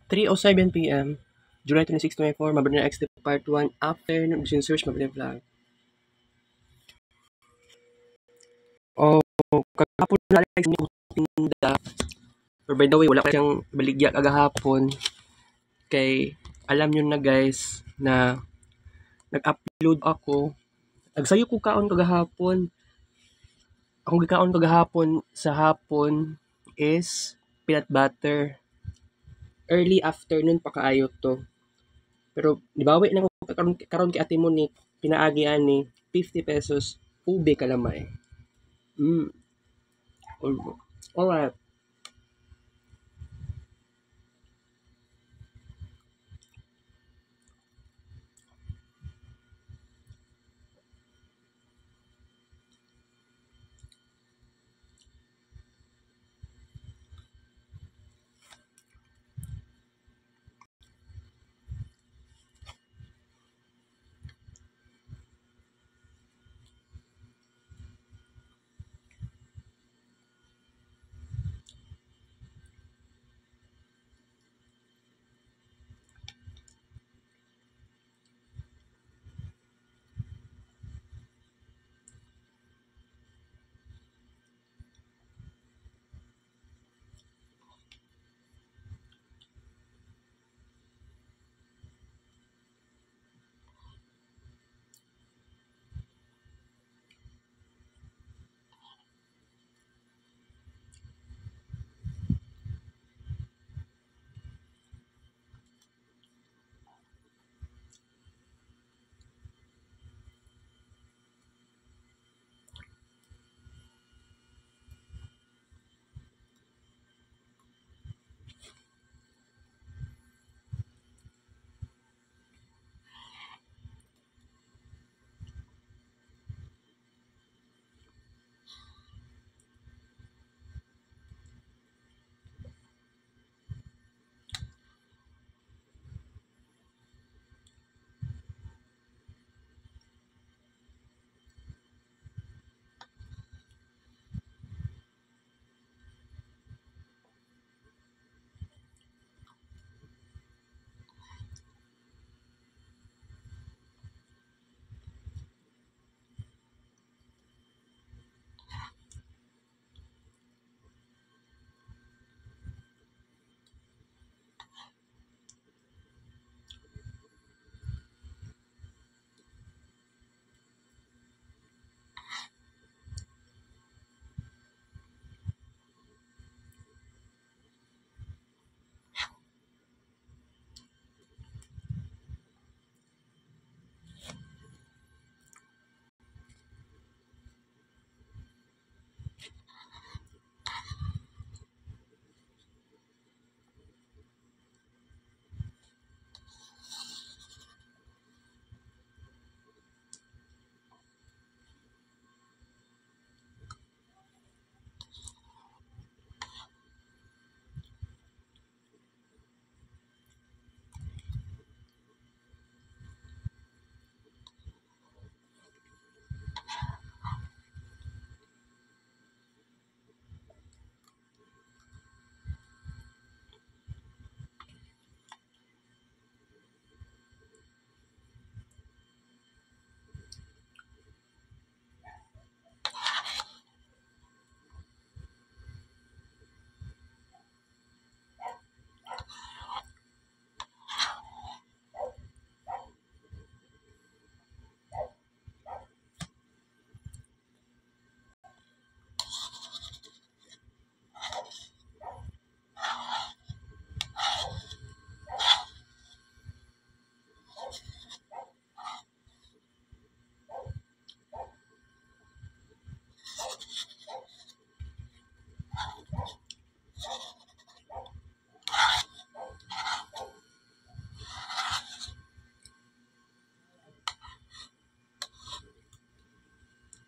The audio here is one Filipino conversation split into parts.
3:07 PM, July 26, 24, Mabernal XD Part 1, after nag search Mabernal Vlog. Oh, kagahapon na like ni tinda. Or by the way, wala ka siyang baligya kagahapon. Kay, alam nyo na guys, na nag-upload ako. Nagsayo ko kaon kagahapon. Akong gikaon kagahapon sa hapon is peanut butter. Early afternoon pa kaayo to. Pero nibawi na ko karon kay Ate Monique, pinaagi ani 50 pesos ube kalamay. Alright.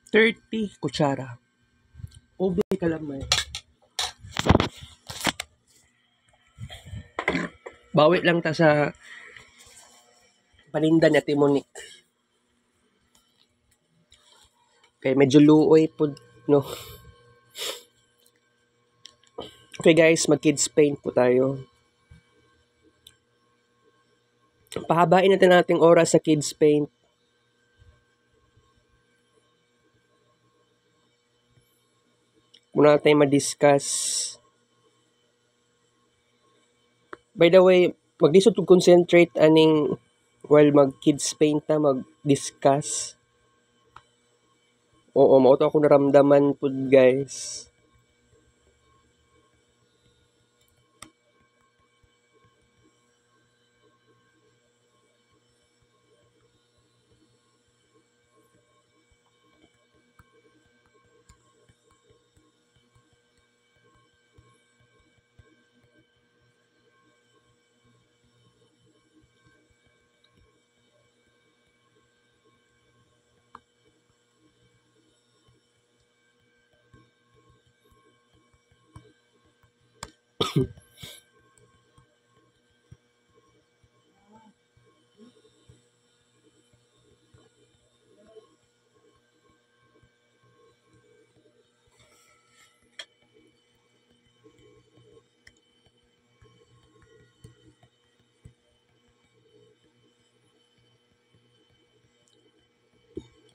Thirty kutsara. Ube kalamay. Bawi lang ta sa paninda ni Ate Monique. Kay medyo luoy po, no? Okay guys, mag-kids paint po tayo. pahabain natin ang ating oras sa Kids Paint. Muna natin ma-discuss. By the way, maglisod kong concentrate aning while mag-Kids Paint na mag-discuss. Oo, mauto ako naramdaman po guys.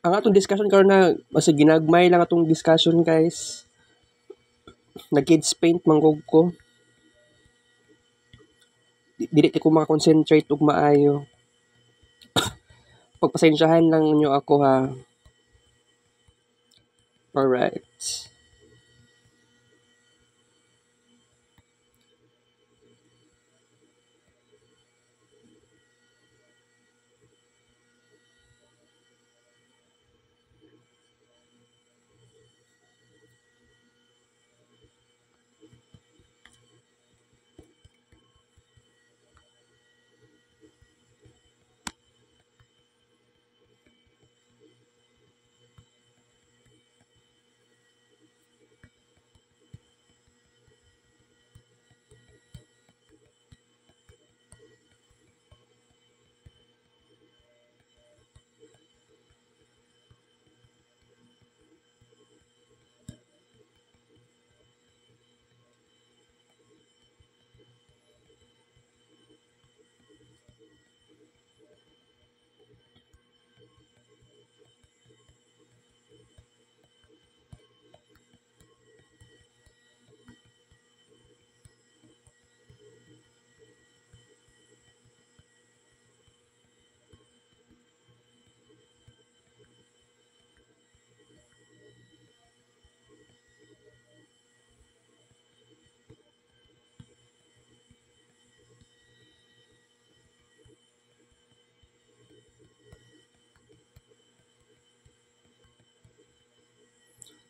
Ang atong discussion karon na mas ginagmay lang atong discussion guys. Nag-Kids Paint manggog ko. Dili ko maka-concentrate og maayo. Pagpasensyahan lang niyo ako ha. Alright.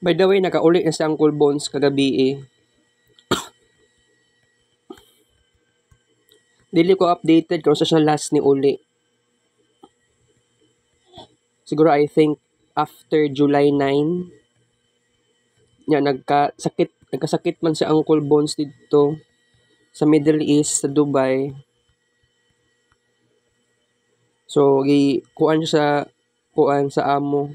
By the way, nakauli na si Uncle Bones kagabi eh. Dili ko updated kung sa siya last ni uli. Siguro I think after July 9. Nagkasakit man si Uncle Bones dito sa Middle East, sa Dubai. So, kuan sa amo.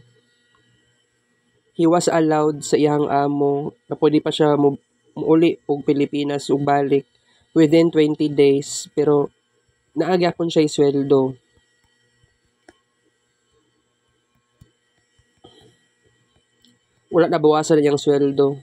He was allowed sa iyang amo na pwede pa siya muuli og Pilipinas ug balik within 20 days pero naagyapon siya sweldo. Wala nabawasan niyang sweldo.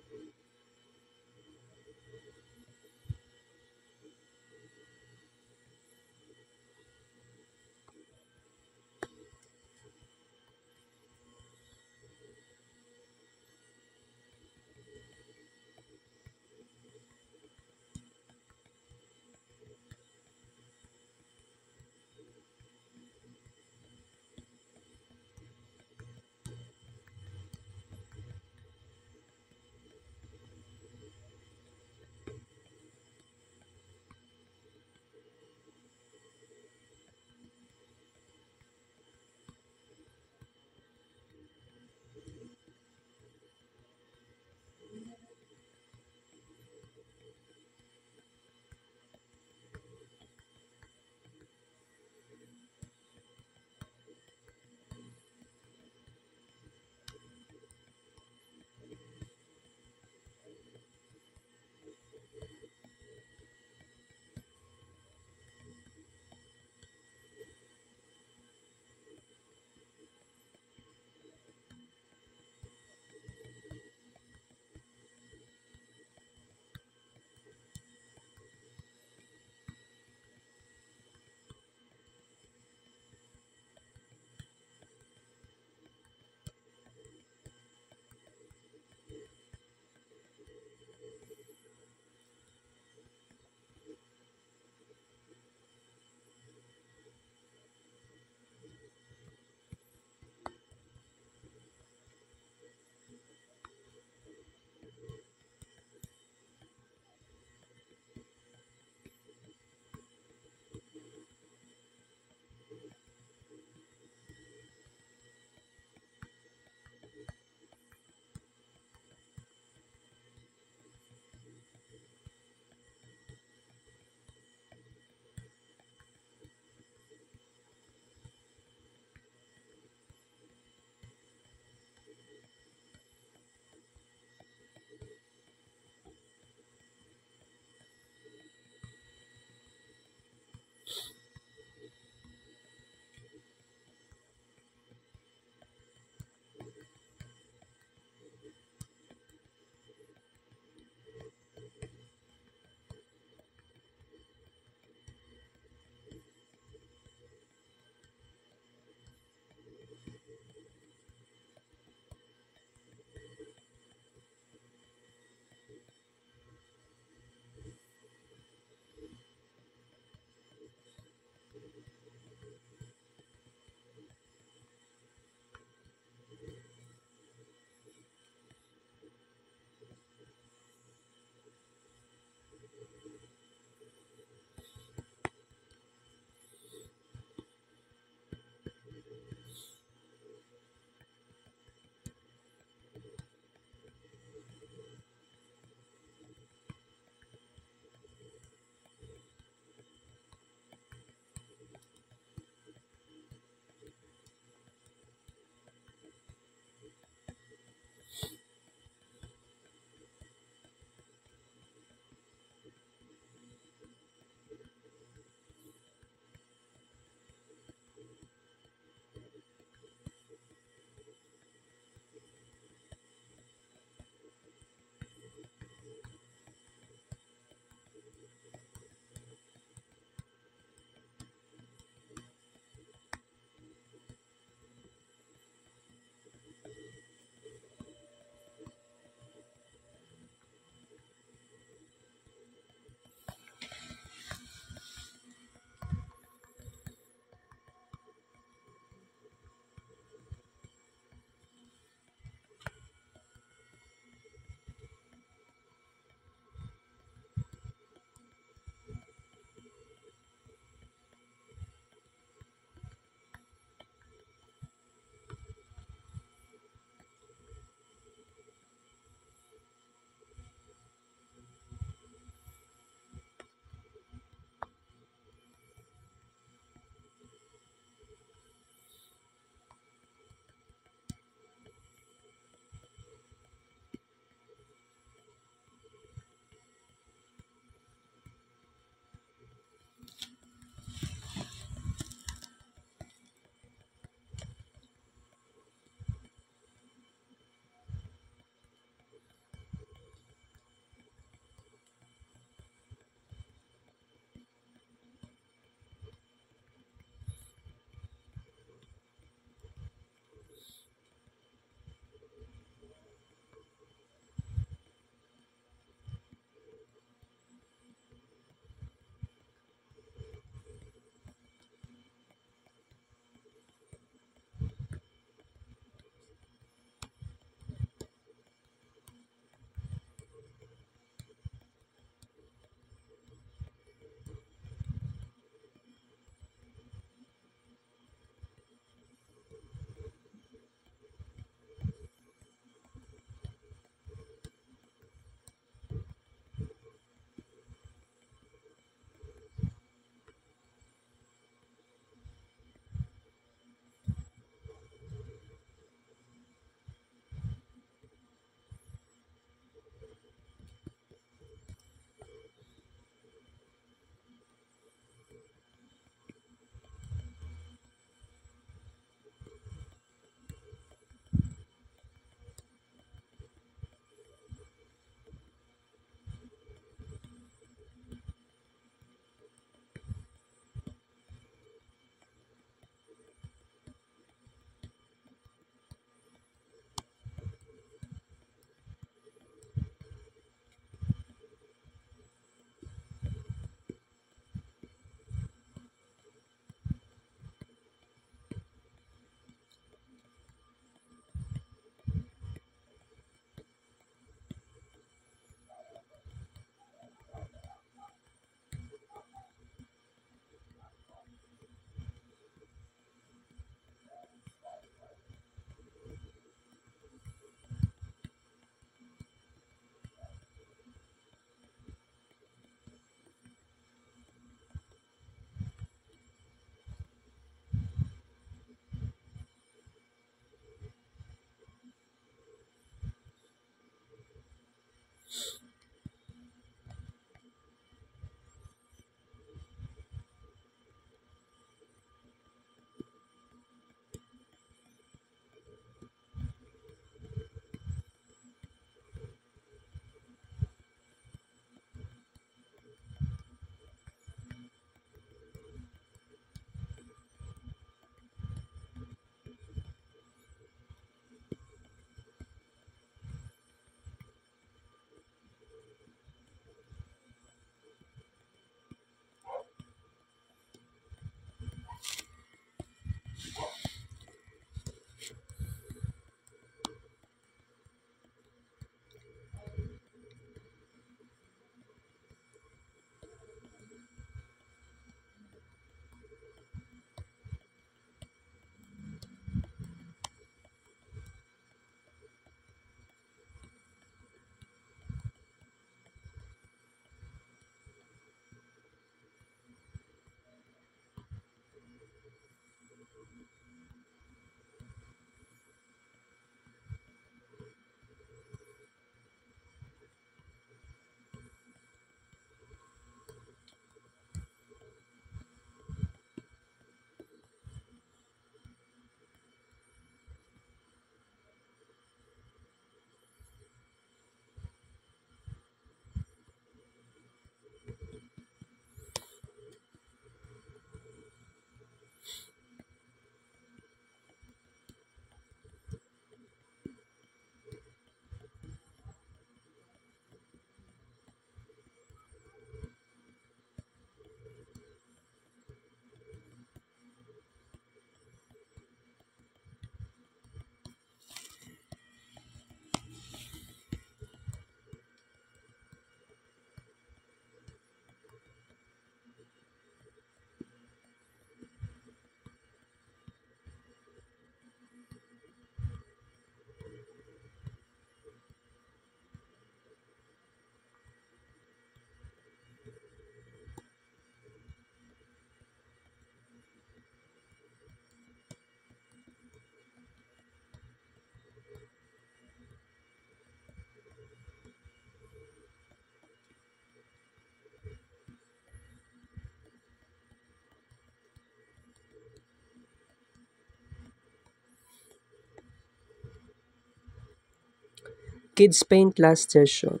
Kids Paint last session.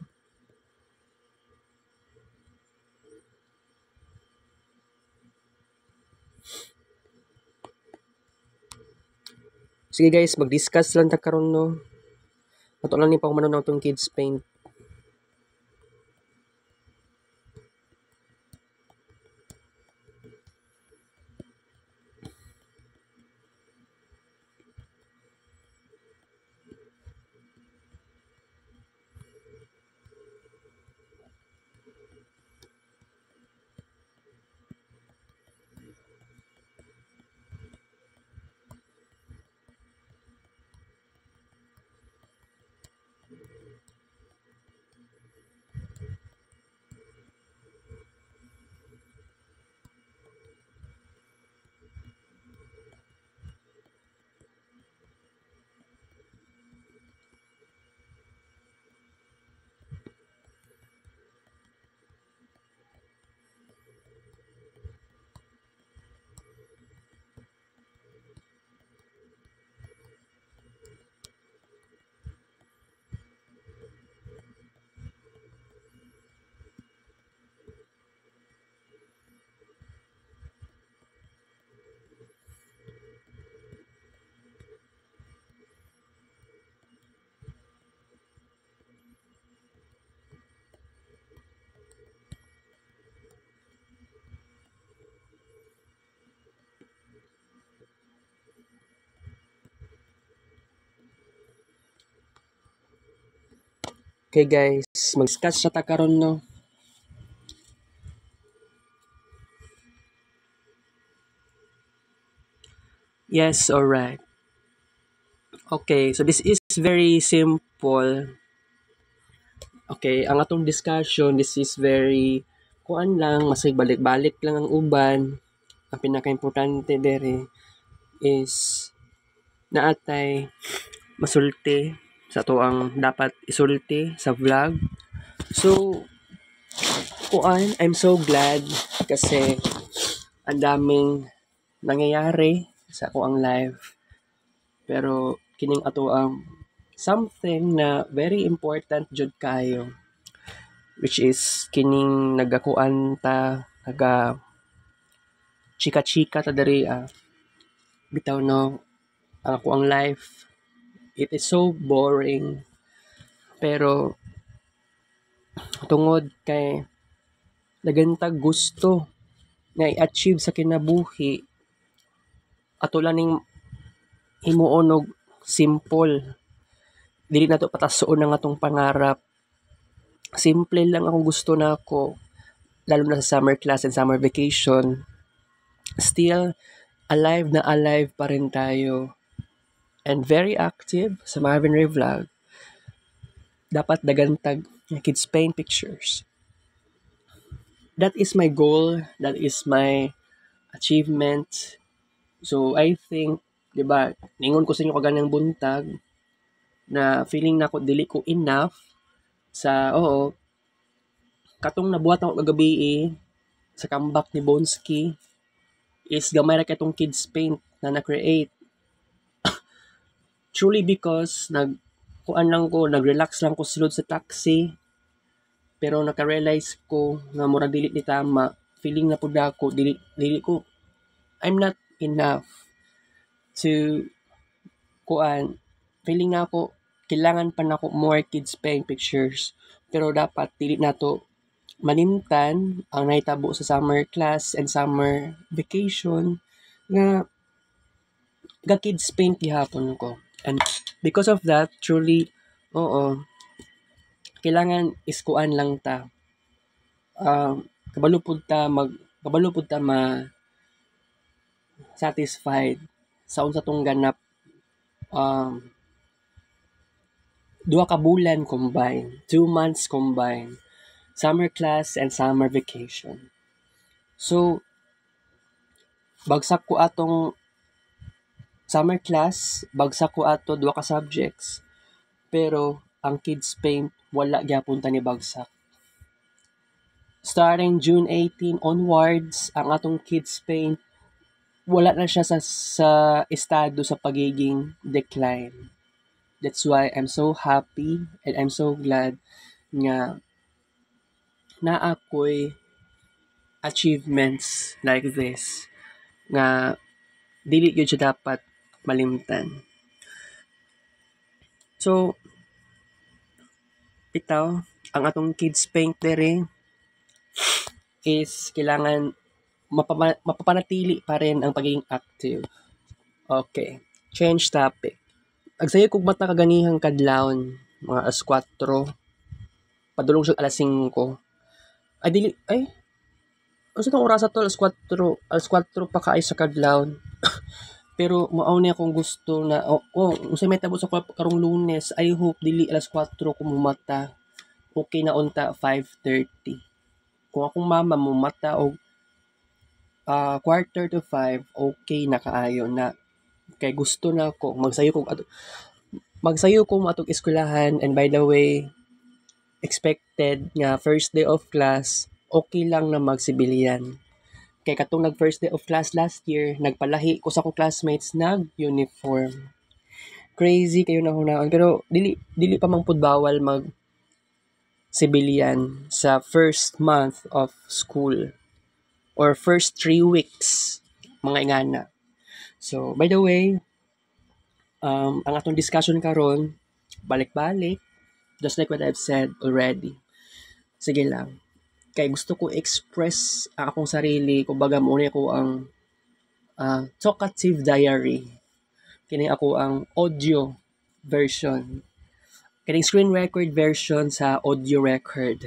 Sige guys, mag-discuss lang ta karon no. Ato lang ni pang mananaw tong Kids Paint. Okay guys, mag-discuss sa ta karon no. Yes, alright. Okay, so this is very simple. Okay, ang atong discussion, this is very kuan lang, masig balik-balik lang ang uban. Ang pinaka-importante dere is naatay masulti sa to ang dapat isulti sa vlog. So, kuan, I'm so glad kasi ang daming nangyayari sa ako ang live. Pero kining ato ang something na very important jud kayo, which is kining nagakuan ta, naga chika-chika ta diri bitaw no ang ako ang life, it is so boring. Pero tungod kay nagantag gusto na i-achieve sa kinabuhi, ato lang ning himuon og simple. Dili na to patasoon ang atong pangarap. Simple lang ang gusto nako, lalo na sa summer class and summer vacation. Still, alive na alive pa rin tayo. And very active sa Marvin Ray Vlog. Dapat dagantag Kids Paint pictures. That is my goal. That is my achievement. So, I think, di ba, ningon ko sa inyo kaganang buntag na feeling na ko dili ko enough sa, katong nabuhat ako kagabi sa comeback ni Bonsky is gamay ra katong Kids Paint na na-create. Truly because nag-relax lang ko sulod sa taxi, pero naka-realize ko nga murag dili ni tama. Feeling na pud ako dili ko, I'm not enough to feeling na ako kailangan pa nako more Kids Paint pictures, pero dapat dili na to manimtan ang nahitabo sa summer class and summer vacation nga Kids Paint gihapon ko. And because of that, truly, kailangan iskuan lang ta. Kabalo pud ta satisfied sa unsa tong ganap. 2 ka bulan combine, 2 months combine, summer class and summer vacation. So, bagsak ko atong summer class, bagsak ko ato 2 ka subjects, pero ang Kids Paint wala gyapon ta ni bagsak. Starting June 18 onwards, ang atong Kids Paint wala na siya sa estado sa pagiging decline. That's why I'm so happy and I'm so glad nga na ako'y achievements like this nga dili gyud siya dapat malimtan. So, bitaw ang atong kids paint dere is kailangan mapapanatili pa rin ang pagiging active. Okay, change topic. Agsayo kog mata kaganihang kadlawon, mga alas 4, padulong siya alas 5. Ay dili ay unsa tong oras to alas 4 pa kaay sa kadlawon. Pero mao ni akong gusto na unsay may tabo sa karong Lunes, I hope dili alas 4 ko mumata. Okay na unta 5:30. Kung akong mama mumata og 4:45, okay na kaayo na. Kay gusto na ko magsayo ko atong eskwelahan, and by the way, expected nga first day of class, okay lang na magsibilyan. Kay katong nag first day of class last year, nagpalahi ko sa akong classmates nag-uniform. Crazy kayo na hunaon, pero dili pa man pud bawal mag civilian sa first month of school or first 3 weeks, mga ingana. So, by the way, ang atong discussion karon balik-balik, just like what I've said already. Sige lang. Kay gusto ko express ang akong sarili, kumbaga muna ko ang talkative diary. Kini ako ang audio version. Kining screen record version sa audio record.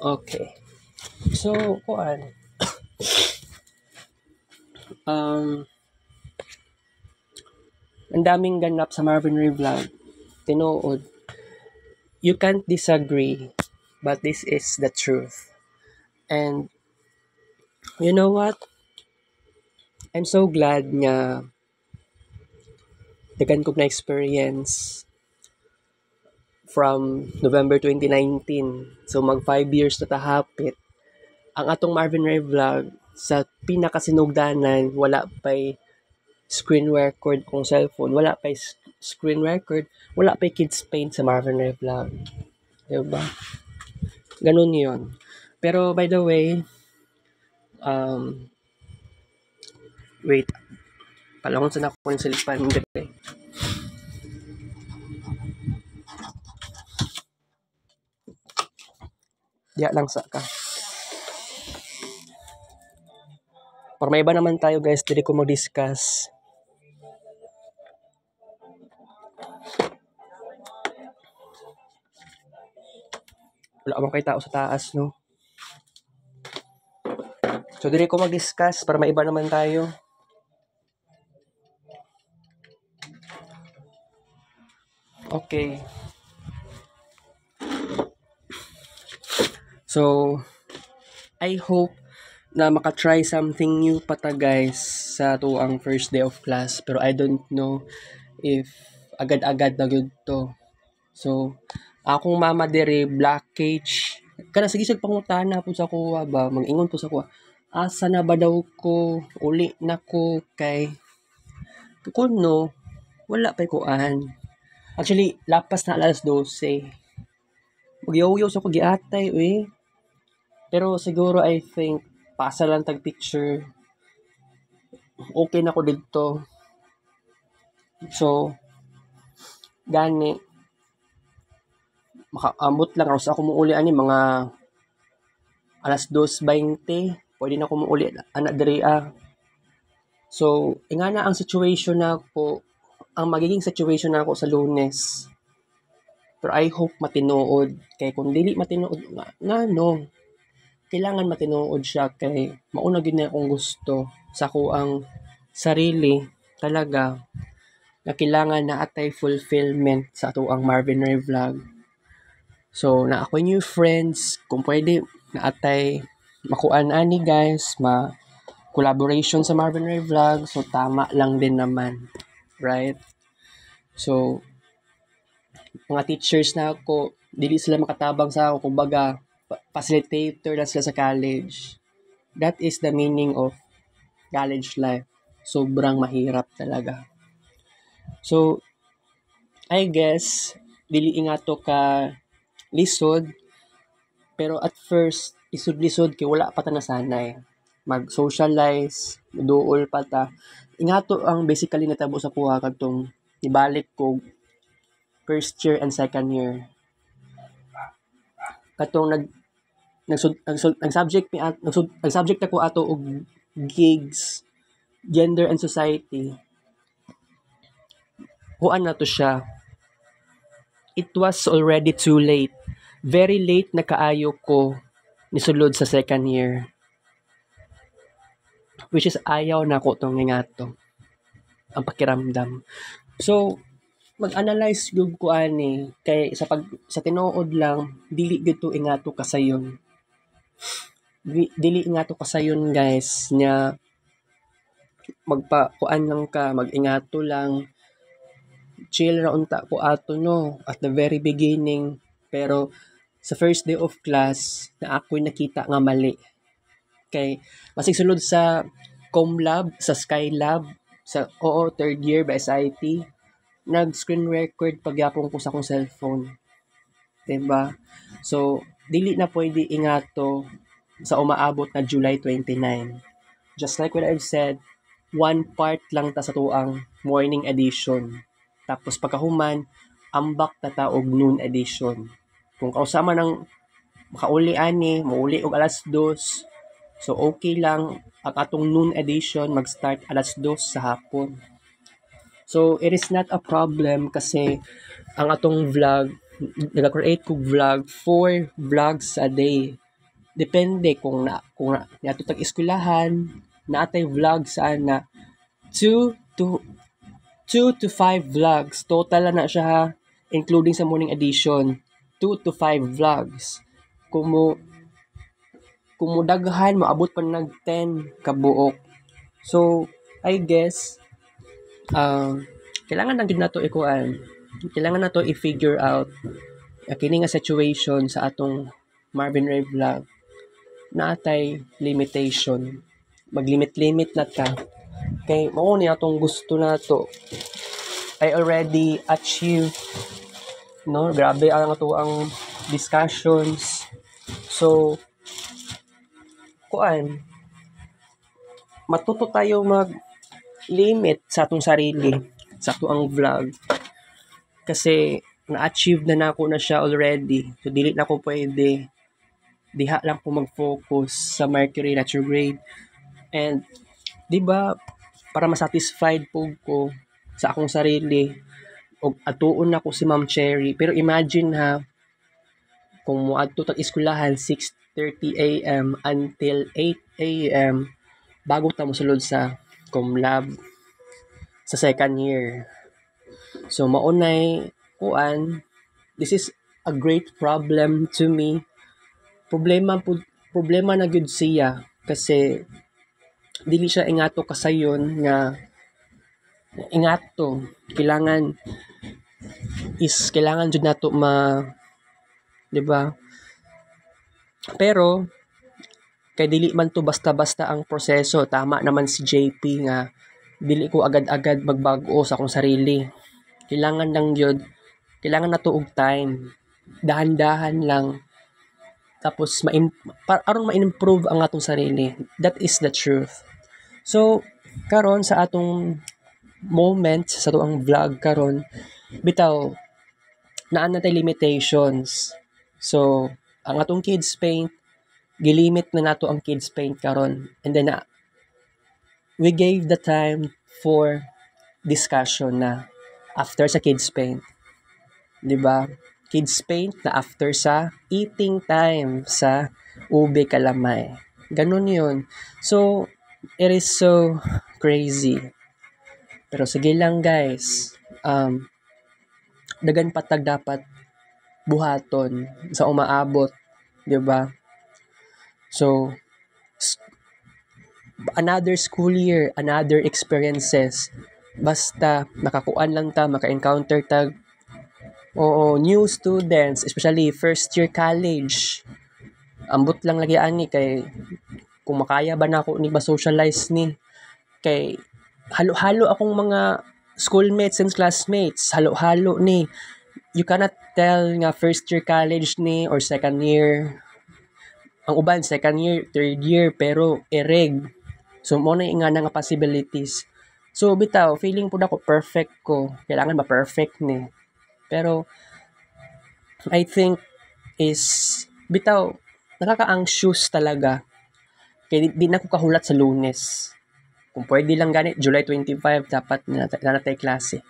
Okay. So, kuan. Ang daming ganap sa Marvin Ray Vlog. Tinuod. You can't disagree, but this is the truth. And you know what? I'm so glad nga daghan ko na experience from November 2019. So mag 5 years na tahapit. Ang atong Marvin Ray Vlog sa pinakasinugdanan, wala pa'y screen record kung cellphone, wala pa'y screen record, wala pa'y kids paint sa Marvin Ray Vlog. Diba? Ganun yun. Pero by the way, wait, palangon sa ako ng silipan dito. Diya lang sa ka. Para may iba naman tayo guys, dili ko mag-discuss. Wala akong kay tao sa taas, no? So, dili ko mag-discuss para may iba naman tayo. Okay. So, I hope na makatry something new pa ta guys sa tuang first day of class. Pero I don't know if agad-agad na gyud to. So, akong mama dere black cage. Kana sige sig pangutana po sa kuha ba, mag-ingon po sa kuha. Asa na ba daw ko? Uli na ko kay kuno wala pa kuan. Actually, lapas na alas 12. Magyaw-yaw sa ko giatay Pero siguro I think pasa lang tag picture. Okay na ko dito. So, gani makaambot lang ako sa ako muuli ani mga alas 2:20. Pwede na ko muuli ana diri So, ingana ang situation nako, ang magiging situation nako sa Lunes. Pero I hope matinuod. Kay kung dili matinuod no, kailangan matinuod siya kay mauna gyud na akong gusto sa ko ang sarili talaga na kailangan na atay fulfillment sa ato ang Marvin Ray Vlog. So, na ako new friends, kung pwede na atay makuan ani guys, collaboration sa Marvin Ray Vlog, so tama lang din naman, right? So, mga teachers na ako, dili sila makatabang sa ako, kumbaga facilitator na sila sa college. That is the meaning of college life. Sobrang mahirap talaga. So, I guess dili ingato ka lisod, pero at first lisod-lisod kay wala pa ta nasanay. Mag-socialize, duol pa ta. Ingato ang basically natabo sa kuha kadtong ibalik ko first year and second year. Katong ang subject ang subject ako ato og gigs, gender and society. Huan na to siya. It was already too late. Very late na kaayo ko nisulod sa second year. Which is ayaw na ko tong ngato. Ang pakiramdam. So, mag-analyze gyud ko ani kay sa tinuod lang dili gyud to ingato kasayon. Dili ingato kasayon guys nya magpakuan lang ka, mag-ingato lang. Chill ra unta ko ato no at the very beginning, pero sa first day of class na ako'y nakita nga mali. Kay masig sulod sa ComLab, sa Skylab, sa third year ba SIT, nag-screen record pagyapon ko sa akong cellphone. Diba? So, dili na pwede ingato sa umaabot na July 29. Just like what I've said, one part lang ta sa tuang morning edition. Tapos pagkahuman, ambak ta ta og noon edition. Kung kausama ng makauli ani, mauli og alas 2, so okay lang ang atong noon edition mag-start alas 2 sa hapon. So, it is not a problem kasi ang atong vlog, nag-create ko vlog, 4 vlogs a day. Depende kung nato tag eskwelahan, naatay vlog saan na 2 to 5 vlogs. Total na siya ha, including sa morning edition. 2 to 5 vlogs. Kung mo daghan, maabot pa nag 10 kabuok. So, I guess, kailangan lang din nato ikuan. Kailangan nato i-figure out kini nga situation sa atong Marvin Ray vlog. Naatay limitation. Mag-limit na ta. Kay mao ni atong gusto nato. I already achieved, no? Grabe ang ato ang discussions. So, matuto tayo mag-limit sa atong sarili, sa ato ang vlog. Kasi, na-achieve na nako na siya already. So, dili na ko pwede. Diha lang po mag-focus sa Mercury retrograde. And, di ba, para masatisfied po ko sa akong sarili, o atuon na ko si Ma'am Cherry. Pero imagine ha, kung muadto tag eskwelahan 6:30 AM until 8 AM bago ta mosulod sa ComLab sa second year. So maunay this is a great problem to me. Problema na gyud siya kasi dili siya ingato kasayon nga ingato kailangan jud nato di ba? Pero kay dili man to basta-basta ang proseso. Tama naman si JP nga dili ko agad-agad magbag-o sa akong sarili. Kailangan na to og time. Dahan-dahan lang. Tapos aron ma-improve ang atong sarili. That is the truth. So, karon sa atong moment sa tuang vlog karon, bitaw naa na tay limitations. So, ang atong kids paint, gilimit na nato ang kids paint karon. And then we gave the time for discussion na after sa kids paint. 'Di ba? Kids paint na after sa eating time sa ube kalamay. Ganun 'yun. So, it is so crazy. Pero sige lang guys. Dagan patag dapat buhaton sa umaabot, 'di ba? So, another school year, another experiences. Basta makakuan lang ta, maka-encounter tag new students, especially first year college. Ambot lang lagi ani kay kung makaya ba na ako ni ba socialize ni kay halo-halo akong mga schoolmates and classmates, halo-halo ni. You cannot tell nga first year college ni or second year. Ang uban, second year, third year, pero ereg. So, mo na nga nga possibilities. So, bitaw, feeling po na ko perfect ko. Kailangan ma-perfect ni. Pero, I think is, bitaw, nakaka-anxious talaga. Kaya di na ko kahulat sa Lunes. Kung pwede lang ganit, July 25, dapat na natay klase.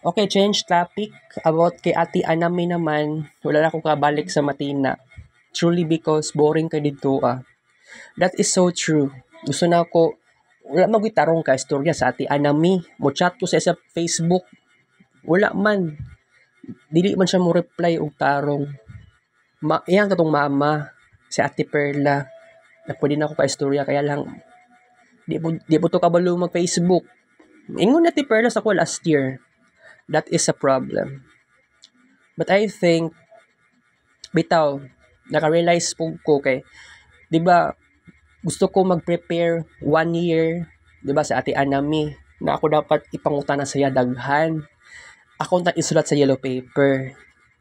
Okay, change topic. About kay Ate Anami naman, wala na akong kabalik sa Matina. Truly because boring ka dito That is so true. Gusto na ako, wala magitarong ka istorya sa Ate Anami. Mo chat ko sa Facebook. Wala man. Dili man siya mo reply og tarong. Iyan katong mama, si Ate Perla. Na pwede na ako ka-istorya, kaya lang, di po to kabalo mag-Facebook. Ingon na Ate Perla sa ko last year. That is a problem. But I think, bitaw, naka-realize po ko kay, di ba, gusto ko mag-prepare 1 year, di ba, sa Ate Anami, na ako dapat ipangutana sa daghan. Ako na isulat sa yellow paper.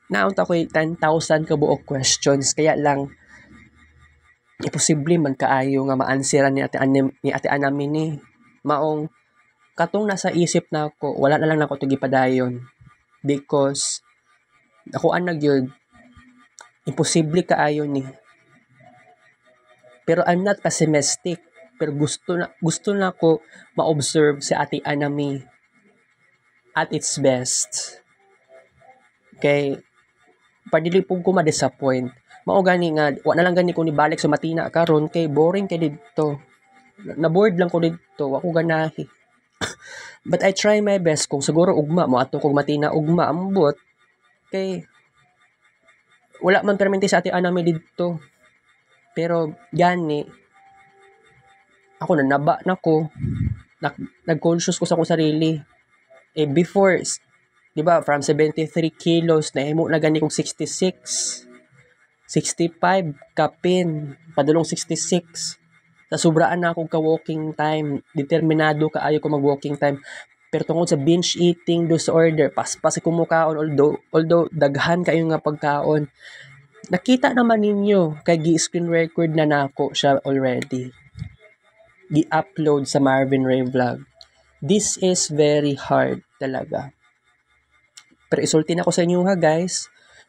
Naunta ko 10,000 kabuok questions, kaya lang, imposible man kaayo nga ma-answeran ni Ate Anami ni. Maong, katong nasa isip na ako, wala na lang ako ito gipadayon. Because, ako anag yun, imposible kaayo ni. Pero I'm not pessimistic. Pero gusto na ko ma-observe si Ate Anami at its best. Okay? Padili po ko ma-disappoint. Mao gani nga, wala na lang gani ko ni balik sa Matina karon kay boring kay dito. Na-bored lang ko dito, ako ganahi. But I try my best kung siguro ugma mo ato kung Matina ugma ambot kay wala man permente sa Ate Anami dito. Pero gani ako nanaba na ko. Nag-conscious ko sa akong sarili. Before, di ba, from 73 kilos na himo na gani kong 66. 65 kapin, padulong 66. Sa sobraan na akong ka-walking time, determinado kaayo ko mag-walking time. Pero tungkol sa binge eating disorder, paspas ko mukaon, although daghan kayo nga pagkaon. Nakita naman ninyo, kay gi-screen record na nako siya already. Gi-upload sa Marvin Ray Vlog. This is very hard talaga. Pero isulti na ko sa inyo guys,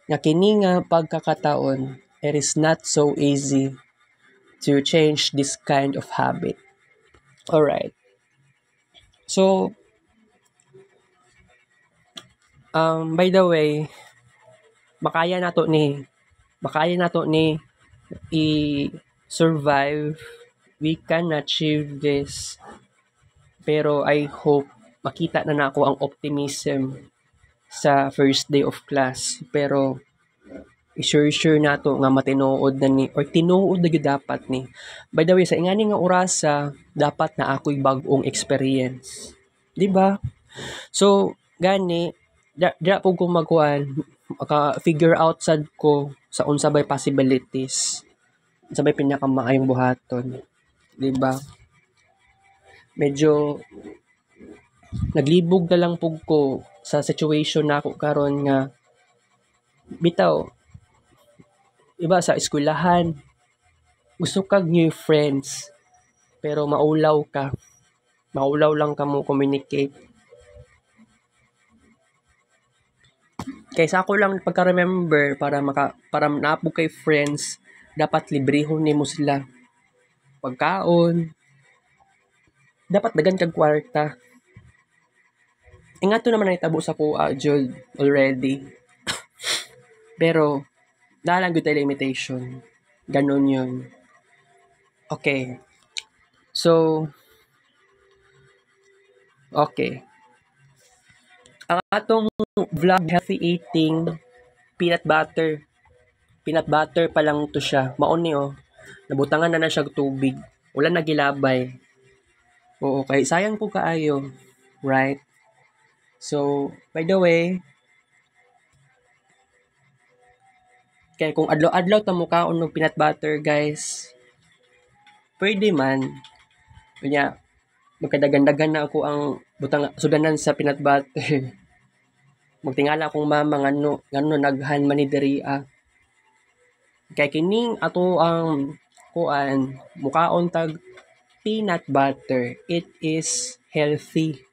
nga kini nga pagkakataon, it is not so easy to change this kind of habit. Alright. So, by the way, makaya na to ni i-survive. We can achieve this. Pero I hope makita na ako ang optimism sa first day of class. Pero i-sure na to nga matinuod na ni or tinuod na gyud dapat ni. By the way, sa ingani nga orasa dapat na ako'y bag-ong experience. Di ba? So gani dira po ko magkuan maka-figure out sad ko sa unsa bay possibilities. Unsa bay pinakamaayong buhaton. Di ba? Medyo naglibog na lang pug ko sa situation na ako karon nga bitaw iba sa eskwelahan gusto kag new friends pero maulaw lang ka mo communicate kaysa ako lang pagka-remember para naapog kay friends dapat librehon nimo sila pagkaon dapat dagan kag kwarta. Ingato naman ay tabo sa kuha, Jod, already. Pero, dalang good limitation. Ganon yun. Okay. So, okay. Ang atong vlog, healthy eating, peanut butter. Peanut butter pa lang to siya. Maon ni nabutangan na siya tubig. Wala nagilabay. Oo, kay sayang po kaayo. Right? So, by the way, kaya kung adlaw-adlaw ta mo kaon ng peanut butter, guys, pwede man. Kanya, magkadagan-dagan na ako ang butang sudanan sa peanut butter. Magtingala akong mama ngano naghan man ni diri kay kining ato ang kuan mukaon tag peanut butter. It is healthy.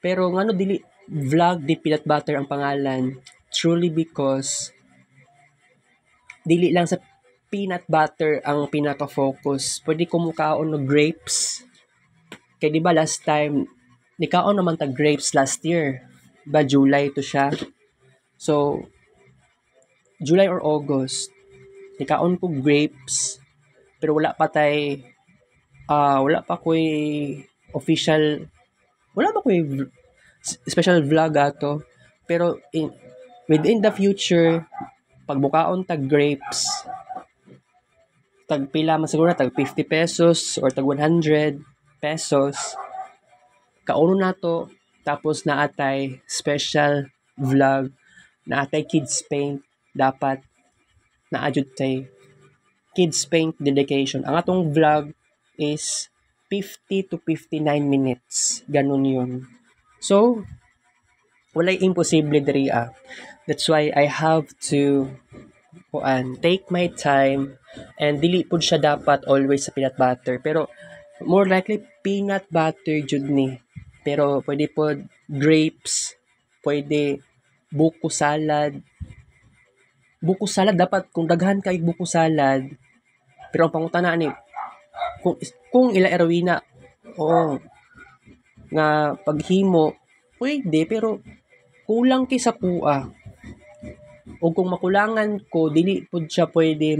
Pero ngano dili vlog di peanut butter ang pangalan? Truly because dili lang sa peanut butter ang pinaka-focus. Pwede ko mukaon no grapes. Kay di ba last time nikaon naman ta grapes last year. Ba July to siya. So July or August nikaon ko grapes pero wala pa ko'y official wala pa ko'y special vlog ato pero within the future pagbukaon tag grapes tag pila man siguro tag 50 pesos or tag 100 pesos kauno nato tapos naatay special vlog naatay kids paint dapat naadjud tay kids paint dedication ang atong vlog is 50 to 59 minutes ganun yun so walay imposible diri that's why I have to take my time and dili pud siya dapat always sa peanut butter pero more likely peanut butter jud ni pero pwede pod grapes pwede buko salad dapat kung daghan kay buko salad pero ang pangutana ni kung ila erawina oo nga paghimo pwede pero kulang kay sa kuha o kung makulangan ko dili pud siya pwede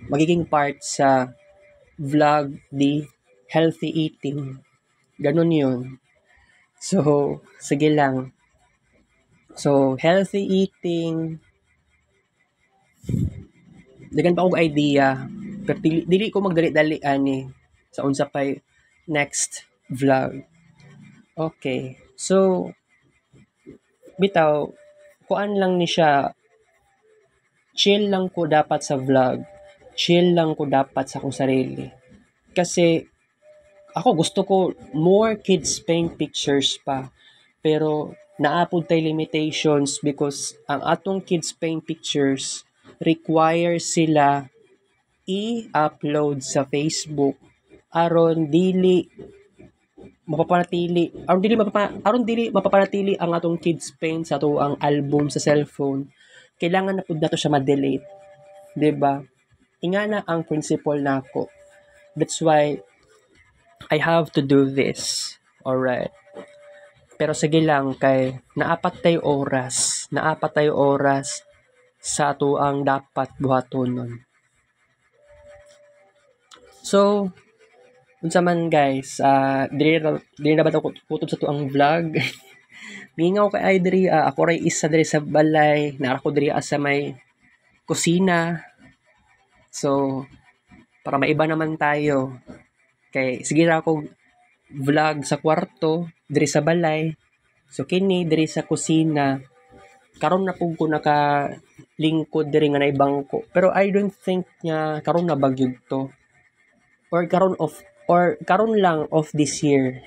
magiging part sa vlog di healthy eating ganun yun so sige lang so healthy eating dagan pa og idea pero dili ko magdali-dali ani sa unsa pay next vlog okay so bitaw kuan lang ni siya chill lang ko dapat sa vlog chill lang ko dapat sa akong sarili kasi ako gusto ko more kids paint pictures pa pero naapod tay limitations because ang atong kids paint pictures require sila i-upload sa Facebook aron dili mapapanatili ang atong kids paint sa ato ang album sa cellphone kailangan na pud nato siya ma-delete diba ingana ang principle nako that's why I have to do this alright pero sige lang kay naapat tayo oras sa ato ang dapat buhatonon so unsa man guys diri na ba ko kutob sa tuang vlog mingaw kay diri ako ray isa diri sa balay nara ko diri sa may kusina so para maiba naman tayo kay sige ra ako vlog sa kwarto diri sa balay so kini diri sa kusina karon na pud ko naka lingkod diri nga naibangko pero I don't think nga karon na bagyod to or karon lang of this year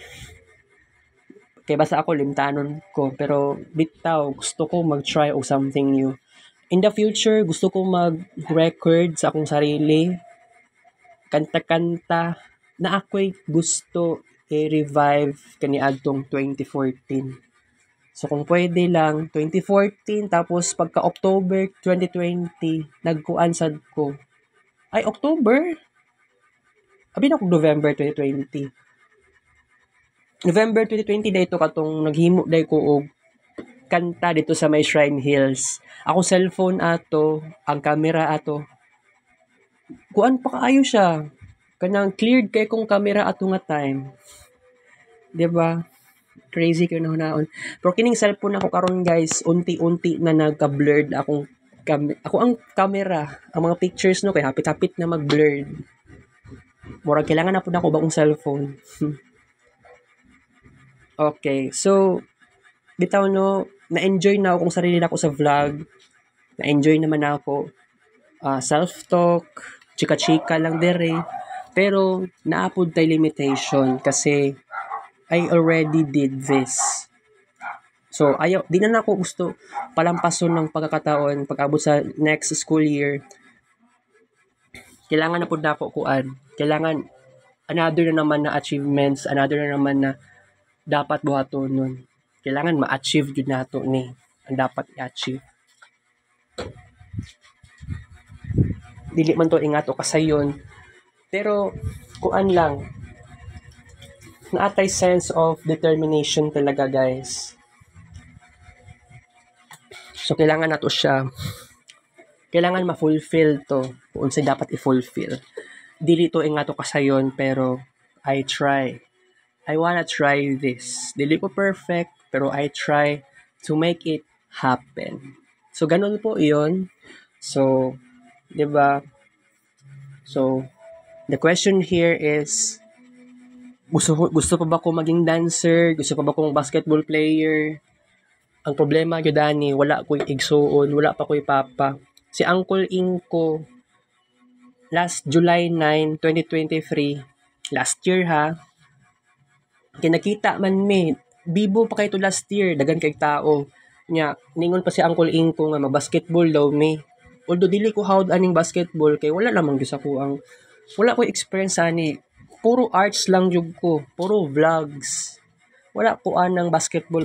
kay basta ako limtanon ko pero bitaw gusto ko mag-try og something new in the future gusto ko mag-record sa akong sarili kanta-kanta na ako'y gusto i-revive kaniadtong 2014 so kung pwede lang 2014 tapos pagka October 2020 nagkuan sad ko ay October abi na kog November 2020 dayto katong naghimo day ko og kanta dito sa may Shrine Hills ako cellphone ato ang camera ato kuan pa kaayo siya kanang cleared kay kong camera ato nga time diba crazy kayo na hunaon pero kining cellphone ako karon guys unti-unti na nagka-blurred ako ang camera ang mga pictures no kay hapit-hapit na mag-blurred murag kailangan na po na ako bagong cellphone okay so bitaw no na-enjoy na ako kung sarili na ako sa vlog na-enjoy naman ako self-talk chika-chika lang dere pero naapod tay limitation kasi I already did this. So, di na ako gusto palampason ng pagkakataon pag-abot sa next school year. Kailangan na po na ako kuan. Kailangan another na naman na achievements, another na naman na dapat buhaton nun. Kailangan ma-achieve yun nato ni ang dapat i-achieve. Dili man to ingat o kasayon. Pero, kuan lang. Naatay sense of determination talaga, guys. So, kailangan nato siya. Kailangan ma-fulfill to. Kung saan dapat i-fulfill. Dili to ingat o kasayon, pero I try. I wanna try this. Dili ko perfect, pero I try to make it happen. So, ganun po yun. So, diba? So, the question here is, gusto pa ba ko maging dancer? Gusto pa ba kong basketball player? Ang problema yun, Dani, wala ko'y igsuon, wala pa ko'y papa. Si Uncle Inko, last July 9, 2023, last year ha, kinakita man me, bibo pa kayo to last year, dagan kay tao. Nya, ningon pa si Uncle Inko nga, basketball daw me. Although dili ko hawd aning basketball, kay wala lamang gyud ako ang, wala ko experience ani. Puro arts lang jud ko, puro vlogs. Wala ko anang basketball.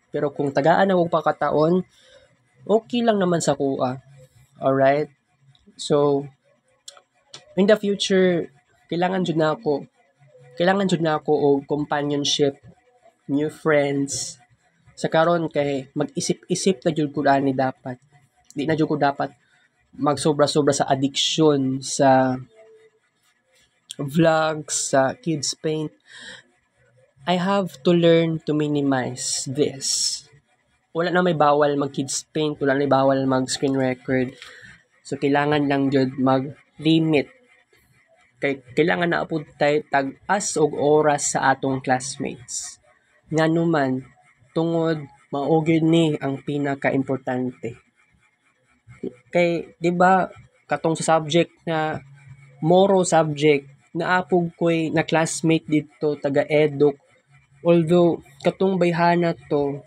Pero kung tagaan ako pakataon, okay lang naman sa kuha. Alright? So, in the future, kailangan jud na ako og companionship, new friends. Sa karon kay mag-isip-isip na jud ko ani dapat. Di na jud ko dapat magsobra-sobra sa addiction sa vlogs, sa kids paint. I have to learn to minimize this. Wala na may bawal mag-kids paint, wala na may bawal mag-screen record. So, kailangan lang jud mag-limit. Kailangan na po tayo tag-as og oras sa atong classmates. Nga naman, tungod, maugid ni ang pinaka-importante. Kay, di ba, katong sa subject na, moro subject, naapog ko'y na classmate dito, taga-eduk. Although, katong bayhana to,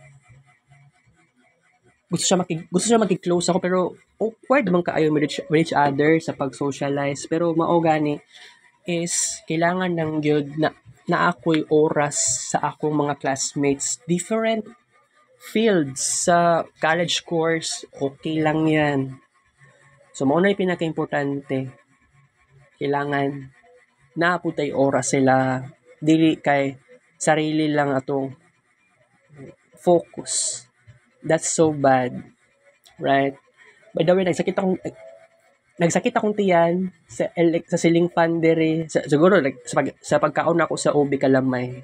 gusto siya makik-close ako, pero awkward man kaayo with each other sa pag-socialize. Pero mao gani is kailangan ng gyud na ako'y oras sa akong mga classmates. Different fields sa college course, okay lang yan. So, mao na yung pinaka-importante. Kailangan na po tayo oras sila. Dili kay sarili lang atong focus. That's so bad. Right? By the way, nagsakit akong tiyan sa ceiling fan dere. Siguro sa pagkaon ako sa OB Kalamay.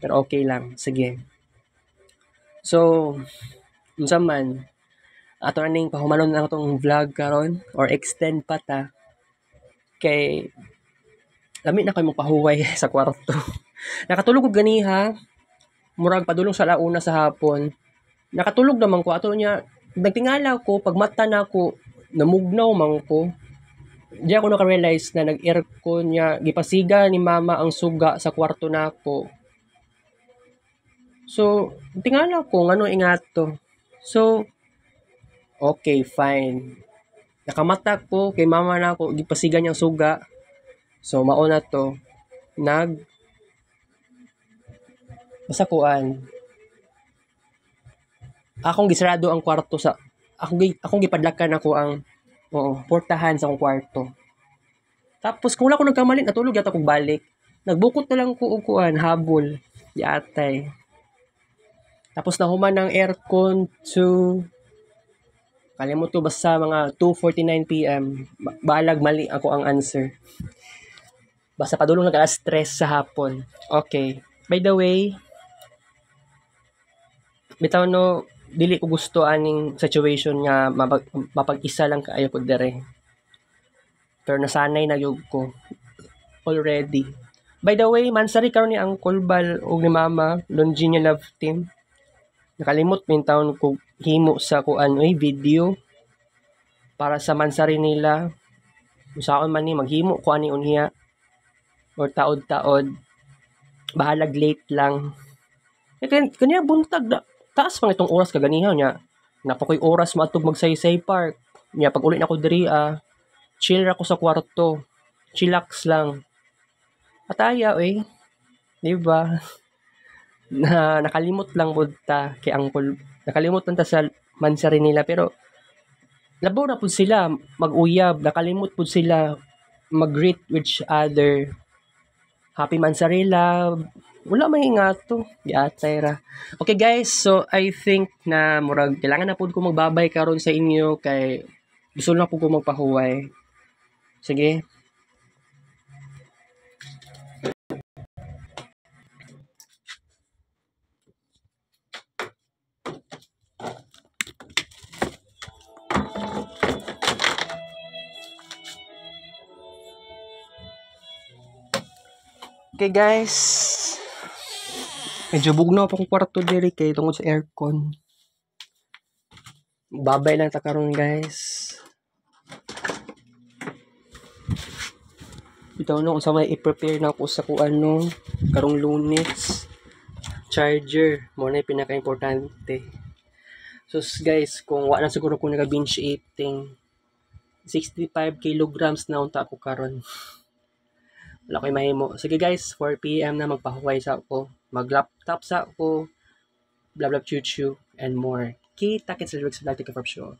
Pero okay lang. Sige. So, unsa man ato na ning pahumanon na itong vlog karon or extend pa ta kay lami na kayo magpahuway sa kwarto. Nakatulog ko ganiha murag padulong sa launa sa hapon. Nakatulog naman ko ato niya nagtingala ko pag mata na ko namugnaw man ko. Di ako naka-realize na nag-aircon niya gipasiga ni mama ang suga sa kwarto nako. So, tingala ko ngano ingato. So, okay, fine. Nakamata ko kay mama na ako gipasiga niyang suga. So, mauna to basta kuan. Akong gisarado ang kwarto sa akong gipadlakan ako ang portahan sa akong kwarto. Tapos kung wala ko nagkamali natulog yata kog balik. Nagbukot na lang ko og kuan habol. Yatay. Tapos nahuman ng aircon to kalimot ko basta mga 2:49 PM. Balag mali ako ang answer. Basta padulong nag alas 3 sa hapon. Okay. By the way, bitaw no, dili ko gusto aning situation nga mapag-isa lang kaayo ko dere. Pero nasanay na yug ko already. By the way, mansari karon ni Uncle Bal o ni Mama, Longina Love Team. Nakalimot min taon ko himo sa kuan video para sa mansari nila. Usaon man ni maghimo ko ani unhiya or taod-taod. bahalag late lang. Kanya buntag na taas pa itong oras kaganihan niya. Napakoy oras maatog magsaysay park. Nya pag uli na ko diri chill ra ko sa kwarto. Chillax lang. Ataya di ba? Na nakalimot lang pud ta kay angkol. Nakalimot lang ta sa mansari nila pero labaw na pud sila mag-uyab, nakalimot pud sila mag-greet with each other. Happy Mansarilla. Wala may ingato. Giatay ra. Okay guys, so I think na murag kailangan na pud ko magbabay karon sa inyo kay gusto na pud ko magpahuway. Sige. Okay guys. Medyo bugnaw pa kong kwarto diri kay tungod sa aircon. Babay lang ta karon guys. Bitaw no unsa may i-prepare na ako sa kuano karong Lunes. Charger mo na pinaka-importante. So guys, kung wala na siguro ko naka binge eating 65 kilograms na unta ako karon. Wala ko'y mahimo. Sige guys, 4 PM na magpahuway sa ako. Mag-laptop sa ako. Blah blah choo choo and more. Kita kits sa Lyrics Vlog. Take a show.